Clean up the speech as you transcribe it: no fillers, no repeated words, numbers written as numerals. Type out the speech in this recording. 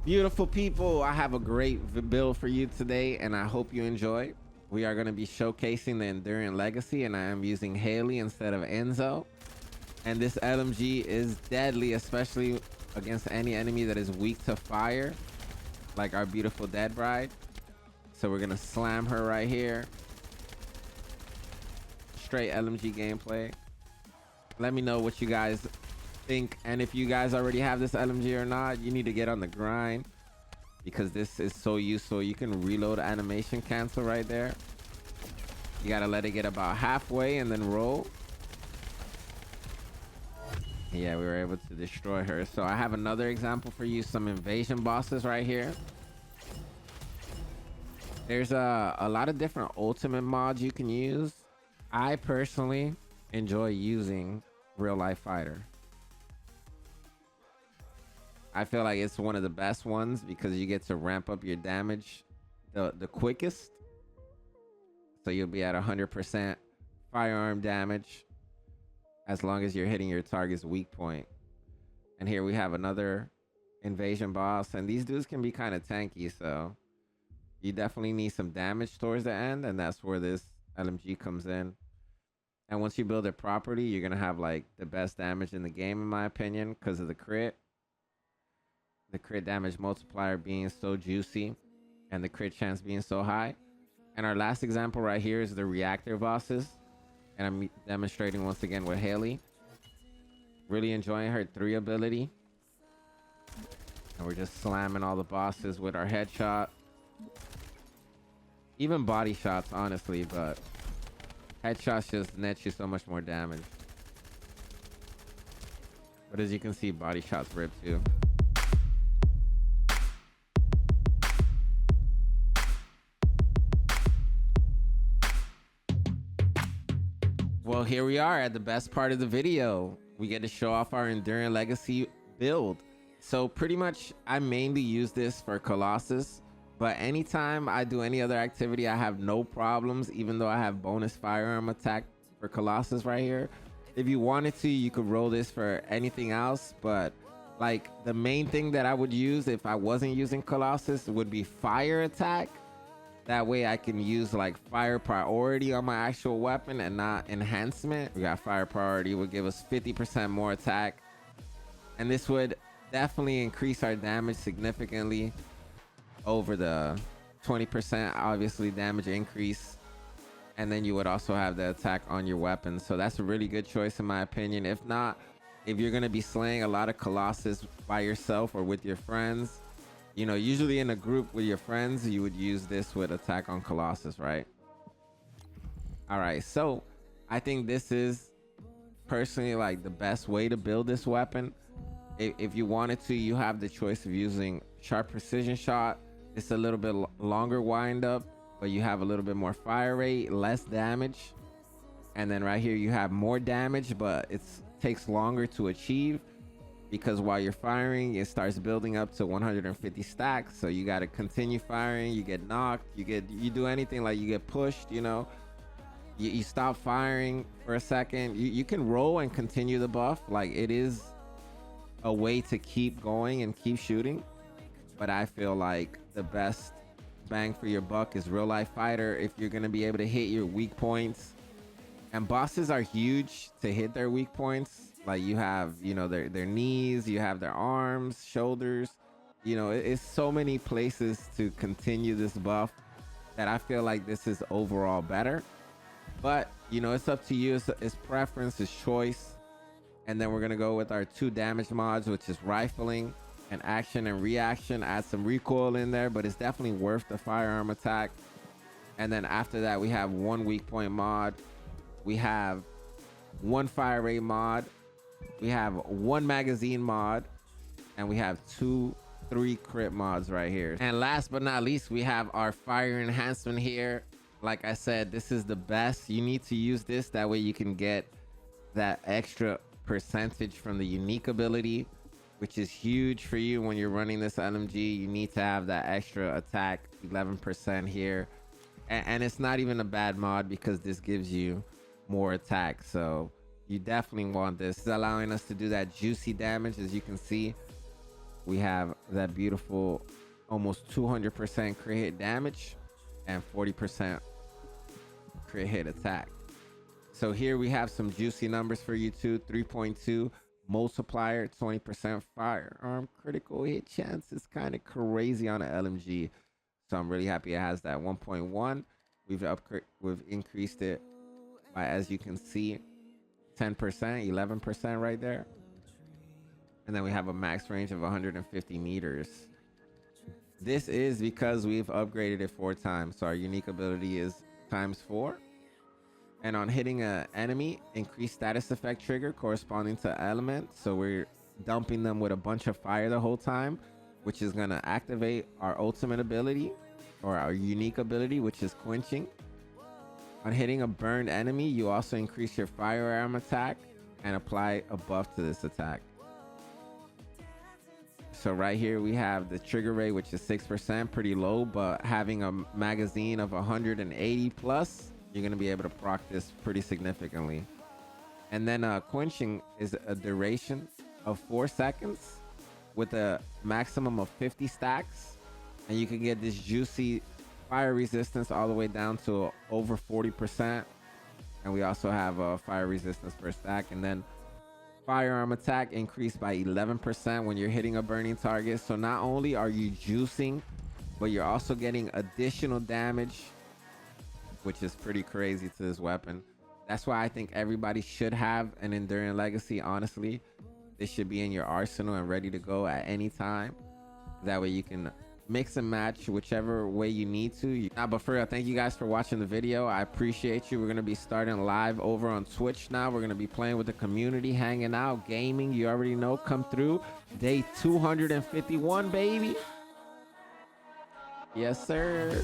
Beautiful people, I have a great build for you today, and I hope you enjoy. We are going to be showcasing the Enduring Legacy, and I am using Haley instead of Enzo. And this LMG is deadly, especially against any enemy that is weak to fire, like our beautiful Dead Bride. So we're going to slam her right here. Straight LMG gameplay. Let me know what you guys think, and if you guys already have this LMG or not. You need to get on the grind because this is so useful. You can reload animation cancel right there. You gotta let it get about halfway and then roll. Yeah, we were able to destroy her. So I have another example for you, some invasion bosses right here. There's a lot of different ultimate mods you can use. I personally enjoy using Real Life Fighter. I feel like it's one of the best ones because you get to ramp up your damage the quickest. So you'll be at 100% firearm damage as long as you're hitting your target's weak point. And here we have another invasion boss, and these dudes can be kind of tanky, so you definitely need some damage towards the end, and that's where this LMG comes in. And once you build it properly, you're gonna have like the best damage in the game, in my opinion, because of the crit damage multiplier being so juicy and the crit chance being so high. And our last example right here is the reactor bosses, and I'm demonstrating once again with Haley. Really enjoying her 3 ability, and we're just slamming all the bosses with our headshot, even body shots, honestly, but headshots just net you so much more damage. But as you can see, body shots rip too. Well, here we are at the best part of the video. We get to show off our Enduring Legacy build. So pretty much I mainly use this for Colossus, but anytime I do any other activity, I have no problems, even though I have bonus firearm attack for Colossus right here. If you wanted to, you could roll this for anything else, but like the main thing that I would use if I wasn't using Colossus would be fire attack. That way I can use like fire priority on my actual weapon and not enhancement. We got fire priority, would give us 50% more attack. And this would definitely increase our damage significantly over the 20% obviously damage increase. And then you would also have the attack on your weapon. So that's a really good choice in my opinion. If not, if you're gonna be slaying a lot of Colossus by yourself or with your friends, you know, usually in a group with your friends, you would use this with attack on Colossus, right? All right, so I think this is personally like the best way to build this weapon. If you wanted to, you have the choice of using sharp precision shot. It's a little bit longer wind up, but you have a little bit more fire rate, less damage. And then right here you have more damage, but it takes longer to achieve, because while you're firing, it starts building up to 150 stacks. So you got to continue firing. You get knocked, you do anything, like you get pushed, you know, you stop firing for a second. You can roll and continue the buff. Like, it is a way to keep going and keep shooting. But I feel like the best bang for your buck is Real Life Fighter if you're going to be able to hit your weak points. And bosses are huge to hit their weak points. Like, you have, you know, their knees, you have their arms, shoulders. You know, it's so many places to continue this buff that I feel like this is overall better. But, you know, it's up to you. It's preference, it's choice. And then we're going to go with our 2 damage mods, which is rifling and action and reaction. Add some recoil in there, but it's definitely worth the firearm attack. And then after that, we have 1 weak point mod. We have 1 fire rate mod. We have 1 magazine mod, and we have 3 crit mods right here. And last but not least, we have our fire enhancement here. Like I said, this is the best. You need to use this. That way you can get that extra percentage from the unique ability, which is huge for you when you're running this LMG. You need to have that extra attack, 11% here. And it's not even a bad mod because this gives you more attack. So you definitely want this. It's allowing us to do that juicy damage, as you can see. we have that beautiful almost 200% crit hit damage and 40% crit hit attack. So here we have some juicy numbers for you too. 3.2 multiplier, 20% firearm critical hit chance. Is kind of crazy on an LMG. So I'm really happy it has that. 1.1. We've increased it by, as you can see, 10%, 11% right there. And then we have a max range of 150 meters. This is because we've upgraded it 4 times. So our unique ability is ×4. And on hitting an enemy, increased status effect trigger corresponding to element. So we're dumping them with a bunch of fire the whole time, which is going to activate our ultimate ability or our unique ability, which is quenching. On hitting a burned enemy, you also increase your firearm attack and apply a buff to this attack. So right here we have the trigger rate, which is 6%, pretty low, but having a magazine of 180 plus, you're going to be able to proc this pretty significantly. And then quenching is a duration of 4 seconds with a maximum of 50 stacks. And you can get this juicy fire resistance all the way down to over 40%. And we also have a fire resistance per stack. And then firearm attack increased by 11% when you're hitting a burning target. So not only are you juicing, but you're also getting additional damage, which is pretty crazy to this weapon. That's why I think everybody should have an Enduring Legacy. Honestly, this should be in your arsenal and ready to go at any time. That way you can mix and match whichever way you need to. But for real, thank you guys for watching the video. I appreciate you. We're going to be starting live over on Twitch now. We're going to be playing with the community, hanging out, gaming. You already know, come through. Day 251, baby. Yes, sir.